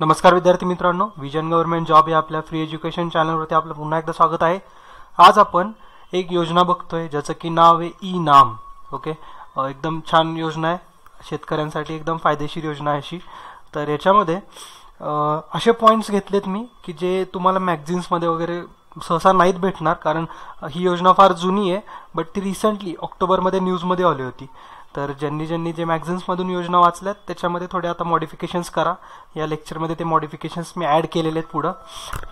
नमस्कार विद्यार्थी मित्रांनो, विजन गव्हर्नमेंट जॉब या आपल्या फ्री एज्युकेशन चॅनलवरती आपलं पुन्हा एकदा स्वागत आहे। आज आपण एक योजना बघतोय ज्याचं की नाव आहे ई नाम। ओके, एकदम छान योजना आहे, शेतकऱ्यांसाठी एकदम फायदेशीर योजना आहे अशी। तर याच्यामध्ये असे पॉइंट्स घेतलेत मी की जे तुम्हाला मॅगझिन्समध्ये वगैरे सहसा नाहीत भेटणार, कारण ही योजना फार जुनी आहे, बट ती रिसेंटली ऑक्टोबरमध्ये न्यूजमध्ये आली होती। तर ज्यांनी जे मॅगझिन्समधून योजना वाचल्यात त्याच्यामध्ये थोडे आता मॉडिफिकेशन्स करा। या लेक्चरमध्ये ते मॉडिफिकेशन्स मी ॲड केलेले आहेत पुढं।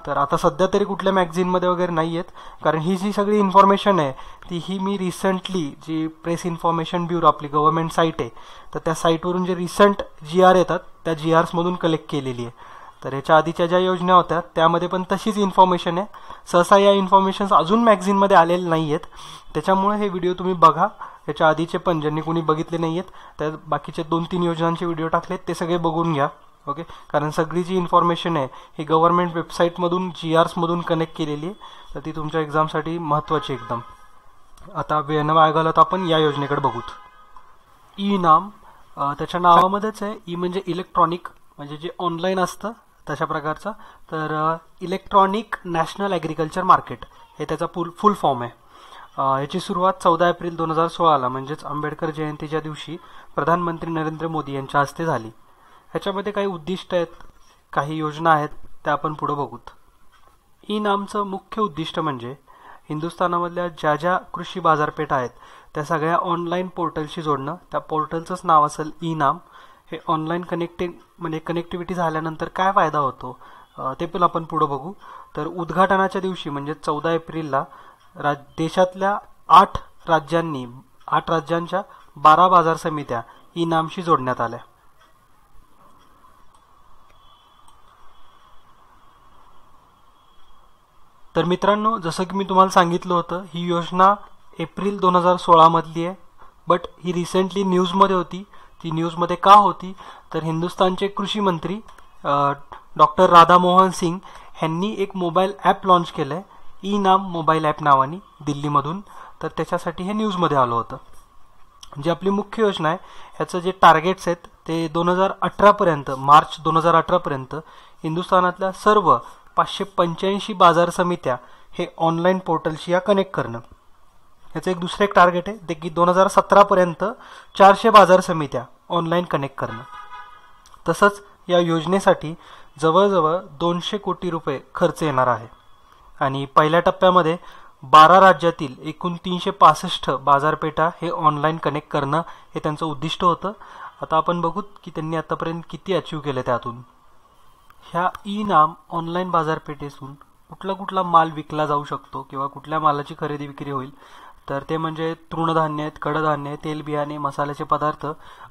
तर आता सध्या तरी कुठल्या मॅगझिनमध्ये वगैरे नाही आहेत, कारण ही जी सगळी इन्फॉर्मेशन आहे ही मी रिसेंटली जी प्रेस इन्फॉर्मेशन ब्युरो आपली गव्हर्नमेंट साईट आहे, तर त्या साईटवरून जे रिसेंट GR येतात त्या GRsमधून कलेक्ट केलेली आहे। तर याच्या आधीच्या ज्या योजना होत्या त्यामध्ये पण तशीच इन्फॉर्मेशन आहे। सहसा या इन्फॉर्मेशन्स अजून मॅगझिनमध्ये आलेले नाही आहेत, त्याच्यामुळे हे व्हिडिओ तुम्ही बघा। याच्या आधीचे पण ज्यांनी कोणी बघितले नाही आहेत त्या बाकीचे 2-3 योजनांचे व्हिडिओ टाकलेत ते सगळे बघून घ्या। ओके, कारण सगळी जी इन्फॉर्मेशन आहे ही गव्हर्नमेंट वेबसाईटमधून GRsमधून कनेक्ट केलेली आहे, तर ती तुमच्या एक्झामसाठी महत्त्वाची एकदम। आता वेळ न वाया घालवता आपण या योजनेकडे बघूत। ई नाम त्याच्या नावामध्येच आहे, ई म्हणजे इलेक्ट्रॉनिक, म्हणजे जे ऑनलाईन असतं तशा प्रकारचा। तर इलेक्ट्रॉनिक नॅशनल ॲग्रिकल्चर मार्केट हे त्याचा फुल फॉर्म आहे। याची सुरुवात 14 एप्रिल 2016ला म्हणजेच आंबेडकर जयंतीच्या दिवशी प्रधानमंत्री नरेंद्र मोदी यांच्या हस्ते झाली। ह्याच्यामध्ये काही उद्दिष्ट आहेत, काही योजना आहेत, त्या आपण पुढे बघूत। ई नामचं मुख्य उद्दिष्ट म्हणजे हिंदुस्थानामधल्या ज्या ज्या कृषी बाजारपेठा आहेत त्या सगळ्या ऑनलाईन पोर्टलशी जोडणं। त्या पोर्टलचंच नाव असेल ई नाम। हे ऑनलाईन कनेक्टिव्हिटी झाल्यानंतर काय फायदा होतो ते पण आपण पुढे बघू। तर उद्घाटनाच्या दिवशी म्हणजे 14 एप्रिलला देशातल्या 8 राज्यांच्या 12 बाजार समित्या ई नामशी जोडण्यात आल्या। तर मित्रांनो, जसं की मी तुम्हाला सांगितलं होतं, ही योजना एप्रिल 2016 मधली आहे, बट ही रिसेंटली न्यूजमध्ये होती। ती न्यूजमध्ये का होती तर हिंदुस्थानचे कृषी मंत्री डॉक्टर राधामोहन सिंग यांनी एक मोबाईल ॲप लॉन्च केलं आहे, ई नाम मोबाईल ॲप नावाने, दिल्लीमधून। तर त्याच्यासाठी हे न्यूजमध्ये आलं होतं। जी आपली मुख्य योजना आहे ह्याचं जे टार्गेट्स आहेत ते 2018 पर्यंत, मार्च 2018 पर्यंत हिंदुस्थानातल्या सर्व 585 बाजार समित्या हे ऑनलाईन पोर्टलशी या कनेक्ट करणं। याचं एक दुसरं एक टार्गेट आहे ते की 2017 पर्यंत 400 बाजार समित्या ऑनलाईन कनेक्ट करणं। तसंच या योजनेसाठी जवळजवळ 200 कोटी रुपये खर्च येणार आहे आणि पहिल्या टप्प्यामध्ये 12 राज्यातील एकूण 365 बाजारपेठा हे ऑनलाईन कनेक्ट करणं हे त्यांचं उद्दिष्ट होतं। आता आपण बघूत की त्यांनी आतापर्यंत किती अचीव केलं त्यातून। ह्या ई नाम ऑनलाईन बाजारपेठेतून कुठला माल विकला जाऊ शकतो किंवा कुठल्या मालाची खरेदी विक्री होईल, तर ते म्हणजे तृणधान्य आहेत, कडधान्य, तेलबियाणे, मसाल्याचे पदार्थ,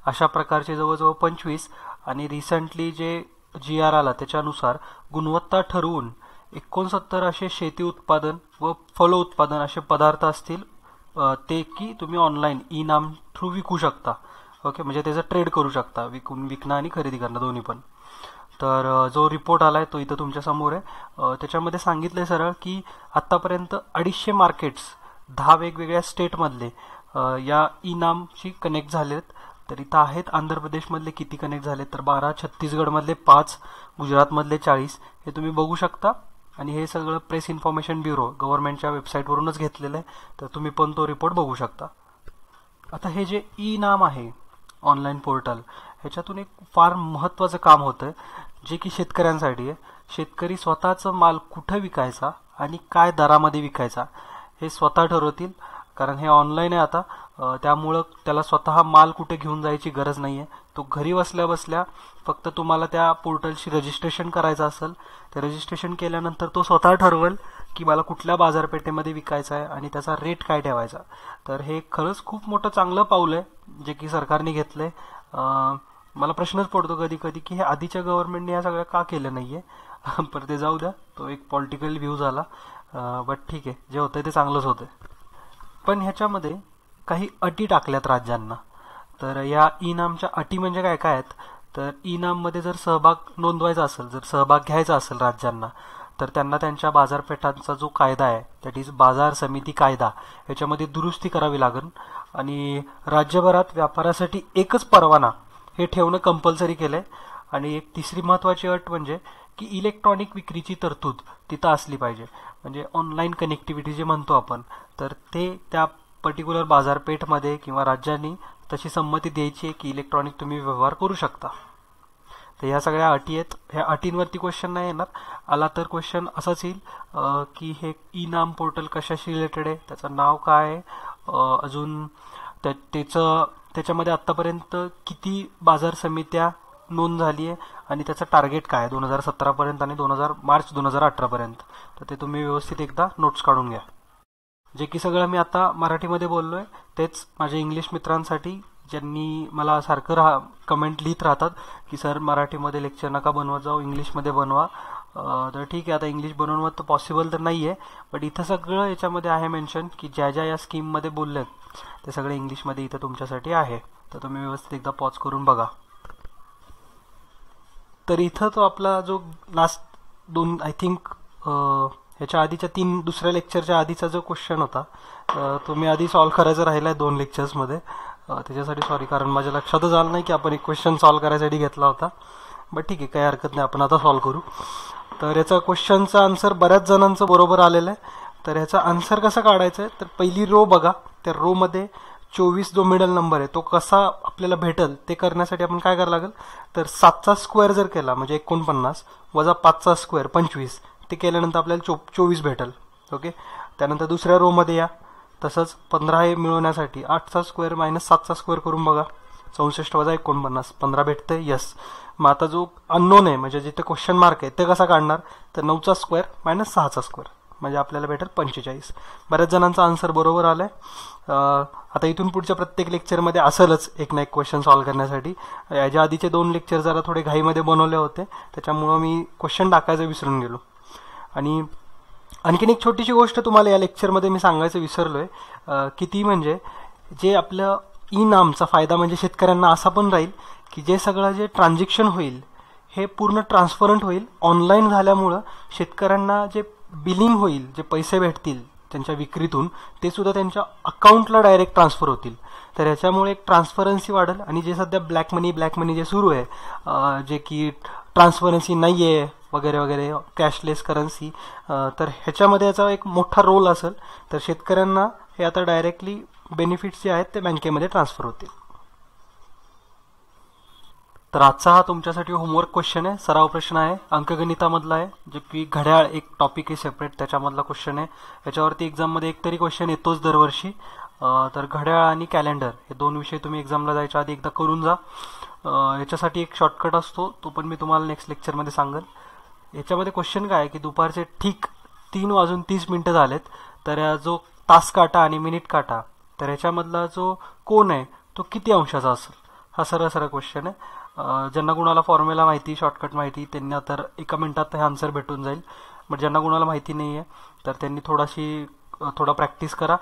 अशा प्रकारचे जवळजवळ 25। आणि रिसेंटली जे GR आला त्याच्यानुसार गुणवत्ता ठरवून 69 असे शेती उत्पादन व फळ उत्पादन असे पदार्थ असतील ते की तुम्ही ऑनलाईन ई नाम थ्रू विकू शकता। ओके, म्हणजे त्याचं ट्रेड करू शकता, विकणं आणि खरेदी करणं दोन्ही पण। तर जो रिपोर्ट आला आहे तो इथं तुमच्या समोर आहे। त्याच्यामध्ये सांगितलं आहे सरळ की आत्तापर्यंत 250 मार्केट्स 10 वेगवेगळ्या स्टेटमधले या ई नामशी कनेक्ट झालेत। तर इथं आहेत आंध्र प्रदेशमधले किती कनेक्ट झालेत तर 12, छत्तीसगडमधले 5, गुजरातमधले 40, हे तुम्ही बघू शकता। आणि हे सगळं प्रेस इन्फॉर्मेशन ब्युरो गव्हर्नमेंटच्या वेबसाईटवरूनच घेतलेलं आहे, तर तुम्ही पण तो रिपोर्ट बघू शकता। आता हे जे ई नाम आहे ऑनलाईन पोर्टल, ह्याच्यातून एक फार महत्त्वाचं काम होतं जे की शेतकऱ्यांसाठी आहे। शेतकरी स्वतःचं माल कुठं विकायचा आणि काय दरामध्ये विकायचा हे स्वतः ठरवतील, कारण हे ऑनलाईन आहे आता, त्यामुळं त्याला स्वतः माल कुठे घेऊन जायची गरज नाही आहे। तो घरी बसल्या बसल्या फक्त तुम्हाला त्या पोर्टलशी रजिस्ट्रेशन करायचं असेल, ते रजिस्ट्रेशन केल्यानंतर तो स्वतः ठरवेल की मला कुठल्या बाजारपेठेमध्ये विकायचं आहे आणि त्याचा रेट काय ठेवायचा। तर हे खरंच खूप मोठं चांगलं पाऊल आहे जे की सरकारने घेतलं आहे। मला प्रश्नच पडतो कधी कधी की हे आधीच्या गव्हर्नमेंटने या सगळं का केलं नाही आहे, पण ते जाऊ द्या, तो एक पॉलिटिकल व्ह्यू झाला, बट ठीक आहे, जे होतं ते चांगलंच होतं। पण ह्याच्यामध्ये काही अटी टाकल्यात राज्यांना। तर या ई नामच्या अटी म्हणजे काय काय आहेत तर ई नाममध्ये जर सहभाग नोंदवायचा असेल, जर सहभाग घ्यायचा असेल राज्यांना, तर त्यांना त्यांच्या बाजारपेठांचा जो कायदा आहे दॅट इज बाजार समिती कायदा, याच्यामध्ये दुरुस्ती करावी लागेल। आणि राज्यभरात व्यापारासाठी एकच परवाना हे ठेवणं कंपल्सरी केलं आहे। आणि एक तिसरी महत्त्वाची अट म्हणजे की इलेक्ट्रॉनिक विक्रीची तरतूद तिथं असली पाहिजे. म्हणजे ऑनलाईन कनेक्टिव्हिटी जे म्हणतो आपण, तर ते त्या पर्टिक्युलर बाजारपेठमध्ये किंवा राज्यांनी तशी संमती द्यायची आहे की इलेक्ट्रॉनिक तुम्ही व्यवहार करू शकता. तर ह्या सगळ्या अटी आहेत. ह्या अटींवरती क्वेश्चन नाही येणार. आला तर क्वेश्चन असाच येईल की हे ई नाम पोर्टल कशाशी रिलेटेड आहे, त्याचं नाव काय आहे, अजून त्याच्यामध्ये आत्तापर्यंत किती बाजार समित्या नोंद झाली आहे आणि त्याचं टार्गेट काय आहे 2017पर्यंत आणि मार्च 2018पर्यंत. तर ते तुम्ही व्यवस्थित एकदा नोट्स काढून घ्या. जे की सगळं मी आता मराठीमध्ये बोललो आहे तेच माझ्या इंग्लिश मित्रांसाठी, ज्यांनी मला सारखं कमेंट लिहित राहतात की सर मराठीमध्ये लेक्चर नका बनवत जाऊ, इंग्लिशमध्ये बनवा. तर ठीक आहे, आता इंग्लिश बनवणं तर पॉसिबल तर नाही आहे, बट इथं सगळं याच्यामध्ये आहे मेन्शन की ज्या ज्या या स्कीममध्ये बोललेत ते सगळे इंग्लिशमध्ये इथं तुमच्यासाठी आहे. तर तुम्ही व्यवस्थित एकदा पॉज करून बघा. तर इथं तो आपला जो लास्ट दोन आय थिंक ह्याच्या आधीच्या दुसऱ्या लेक्चरच्या आधीचा जो क्वेश्चन होता तो मी आधी सॉल्व्ह करायचा राहिला आहे 2 लेक्चर्समध्ये. त्याच्यासाठी सॉरी, कारण माझ्या लक्षातच आलं नाही की आपण एक क्वेश्चन सॉल्व्ह करायसाठी घेतला होता. बट ठीक आहे, काही हरकत नाही, आपण आता सॉल्व्ह करू. तर याचा क्वेश्चनचा आन्सर बऱ्याच जणांचं बरोबर आलेलं आहे. तर ह्याचा आन्सर कसं काढायचं आहे, तर पहिली रो बघा, त्या रोमध्ये 24 जो मिडल नंबर आहे तो कसा आपल्याला भेटेल ते करण्यासाठी आपण काय करायला लागेल, तर 7चा स्क्वेअर जर केला म्हणजे 49 वजा 5चा स्क्वेअर 25, ते केल्यानंतर आपल्याला 24 भेटेल. ओके. त्यानंतर दुसऱ्या रोमध्ये या, तसंच 15 हे मिळवण्यासाठी 8चा स्क्वेअर मायनस 7चा स्क्वेअर करून बघा, 64 वजा 49 15 भेटते. यस. मग आता जो अननोन आहे म्हणजे जिथे क्वेश्चन मार्क आहे ते कसा काढणार, तर 9चा स्क्वेअर मायनस 6चा स्क्वेअर म्हणजे आपल्याला भेटेल 45. बऱ्याच जणांचा आन्सर बरोबर आलाय. आता इथून पुढच्या प्रत्येक लेक्चरमध्ये असेलच एक ना एक क्वेश्चन सॉल्व्ह करण्यासाठी. याच्या आधीचे 2 लेक्चर जरा थोडे घाईमध्ये बनवले होते, त्याच्यामुळं मी क्वेश्चन टाकायचं विसरून गेलो. आणि आणखीन एक छोटीशी गोष्ट तुम्हाला या लेक्चरमध्ये मी सांगायचं विसरलोय की ती म्हणजे जे आपलं ई नामचा फायदा म्हणजे शेतकऱ्यांना असा पण राहील की जे सगळं जे ट्रान्झॅक्शन होईल हे पूर्ण ट्रान्सपरंट होईल. ऑनलाईन झाल्यामुळं शेतकऱ्यांना जे बिलिंग होईल, जे पैसे भेटतील त्यांच्या विक्रीतून, ते सुद्धा त्यांच्या अकाउंटला डायरेक्ट ट्रान्सफर होतील. तर याच्यामुळे एक ट्रान्सपरन्सी वाढेल. आणि जे सध्या ब्लॅक मनी जे सुरू आहे, जे की ट्रान्सपरन्सी नाही आहे वगैरे वगैरे, कॅशलेस करन्सी, तर ह्याच्यामध्ये याचा एक मोठा रोल असेल. तर शेतकऱ्यांना हे आता डायरेक्टली बेनिफिट्स जे आहेत ते बँकेमध्ये ट्रान्सफर होतील. तर आजचा हा तुमच्यासाठी होमवर्क क्वेश्चन आहे, सराव प्रश्न आहे, अंकगणितामधला आहे, जे की घड्याळ एक टॉपिक आहे सेपरेट, त्याच्यामधला क्वेश्चन आहे. याच्यावरती एक्झाममध्ये एक तरी क्वेश्चन येतोच दरवर्षी. तर घड्याळ आणि कॅलेंडर हे 2 विषय तुम्ही एक्झामला जायच्या आधी एकदा करून जा. याच्यासाठी एक शॉर्टकट असतो, तो पण मी तुम्हाला नेक्स्ट लेक्चरमध्ये सांगेन. याच्यामध्ये क्वेश्चन काय आहे की दुपारचे ठीक 3:30 झालेत, तर जो तास काटा आणि मिनिट काटा, तर ह्याच्यामधला जो कोन आहे तो किती अंशाचा असेल, हा सरळ क्वेश्चन आहे. ज्यांना कुणाला फॉर्म्युला माहिती, शॉर्टकट माहिती, त्यांना तर 1 मिनिटात हे आन्सर भेटून जाईल. बट ज्यांना कुणाला माहिती नाही आहे तर त्यांनी थोडा प्रॅक्टिस करा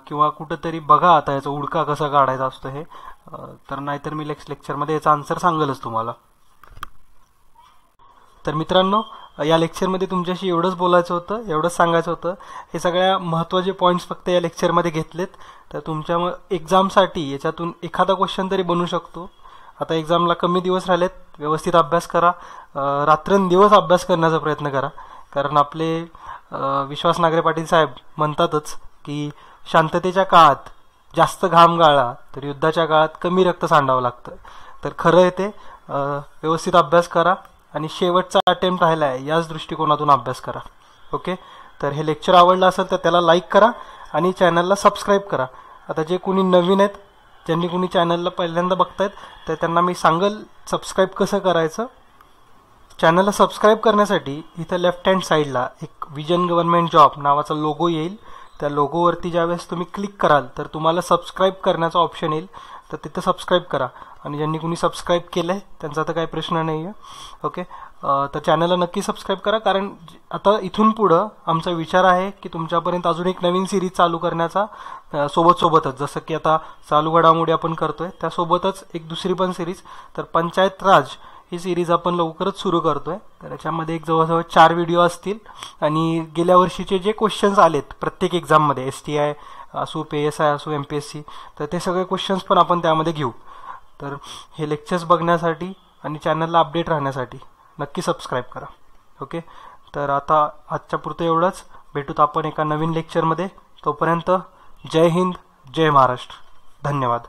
किंवा कुठंतरी बघा आता याचा उडका कसा काढायचा असतो हे. तर नाहीतर मी नेक्स्ट लेक्चरमध्ये याचा आन्सर सांगेलच तुम्हाला. तर मित्रांनो, या लेक्चरमध्ये तुमच्याशी एवढंच बोलायचं होतं, एवढंच सांगायचं होतं. हे सगळ्या महत्त्वाचे पॉईंट्स फक्त या लेक्चरमध्ये घेतलेत. तर तुमच्या एक्झामसाठी याच्यातून एखादा क्वेश्चन तरी बनू शकतो. आता एक्झामला कमी दिवस राहिलेत, व्यवस्थित अभ्यास करा, रात्रंदिवस अभ्यास करण्याचा प्रयत्न करा. कारण आपले विश्वास नागरे पाटील साहेब म्हणतातच की शांततेच्या काळात जास्त घाम गाळला तर युद्धाच्या काळात कमी रक्त सांडावं लागतं. तर खरं आहे ते. व्यवस्थित अभ्यास करा आणि शेवटचा अटेम्प्ट राहिला आहे याच दृष्टिकोनातून अभ्यास करा. ओके. तर हे लेक्चर आवडलं असेल तर त्याला लाईक करा आणि चॅनलला सबस्क्राईब करा. आता जे कोणी नवीन आहेत, ज्यांनी कोणी चॅनलला पहिल्यांदा बघतायत, तर त्यांना मी सांगेल सबस्क्राईब कसं करायचं. चॅनलला सबस्क्राईब करण्यासाठी इथं लेफ्ट हँड साईडला एक विजन गव्हर्नमेंट जॉब नावाचा लोगो येईल. त्या लोगोवरती ज्यावेळेस तुम्ही क्लिक कराल तर तुम्हाला सबस्क्राईब करण्याचा ऑप्शन येईल. तर तिथं सबस्क्राईब करा. आणि ज्यांनी कोणी सबस्क्राईब केलं आहे त्यांचा तर काही प्रश्न नाही आहे. ओके. तर चॅनलला नक्की सबस्क्राईब करा, कारण आता इथून पुढं आमचा विचार आहे की तुमच्यापर्यंत अजून एक नवीन सिरीज चालू करण्याचा, सोबतच जसं की आता चालू घडामोडी आपण करतोय त्यासोबतच एक दुसरी पण सिरीज, तर पंचायत राज ही सिरीज आपण लवकरच सुरू करतोय. तर याच्यामध्ये एक जवळजवळ 4 व्हिडिओ असतील आणि गेल्या वर्षीचे जे क्वेश्चन्स आलेत प्रत्येक एक्झाममध्ये, STI असो, PSI असो, MPSC, तर ते सगळे क्वेश्चन्स पण आपण त्यामध्ये घेऊ. तर हे लेक्चर्स बघण्यासाठी आणि चॅनलला अपडेट राहण्यासाठी नक्की सबस्क्राईब करा. ओके, तर आता आजच्या पुरतं एवढंच. भेटूत आपण एका नवीन लेक्चरमध्ये. तोपर्यंत जय हिंद, जय महाराष्ट्र. धन्यवाद.